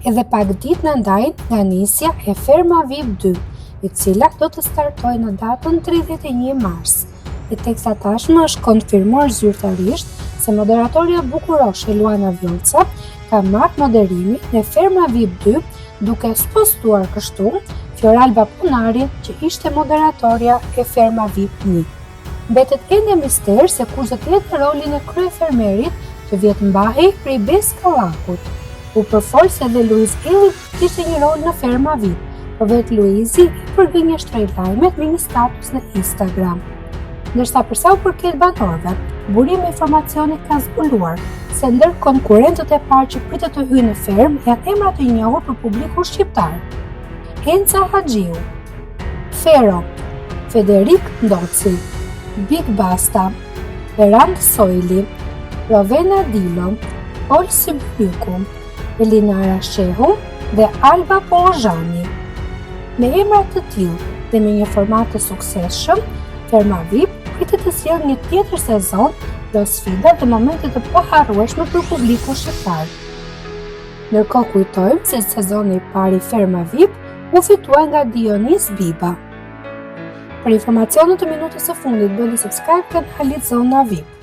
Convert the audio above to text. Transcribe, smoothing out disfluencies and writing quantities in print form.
Edhe pak ditë në ndajnë nga nisja e Ferma VIP 2, e cila do të startojë në datën 31 mars. E teksa tashmë është konfirmuar zyrtarisht se moderatorja bukuroshe Luana Vjoca ka marrë moderimin në Ferma VIP 2, duke spostuar kështu Fioralba Punari, që ishte moderatorja e Ferma VIP 1. Mbetet ende mister se kush do të jetë rolin e kryefermerit që vjet mbahej prej Bes Kallakut. U përfol se edhe Luiz Elli kishte një rol në Ferma VIP, por vetë Luizi i përgënjeshtroi lajmet me një status në Instagram. Ndërsa për sa u përket banorëve, burimi me informacione ka zbuluar se ndër konkurrentët e parë që pritet të hyjnë në fermë janë emra të njohur për publikun shqiptar. Enca Haxhiu, Fero, Federik Ndoci, Big Basta, Erand Sojli, Rovena Dilo, Olsi Byku, Elinara Shehu dhe Alba Poozhani. Me emra të tillë dhe me një format të suksesshëm, Ferma VIP pritet të sjellë një tjetër sezon do sfida dhe momente të paharrueshme për publikun shqiptar. Ndërkohë kujtojmë se sezoni i parë i Ferma VIP u fitua nga Dionis Biba. Për informacionet të minutës së fundit, bëni subscribe kanalit Zona VIP.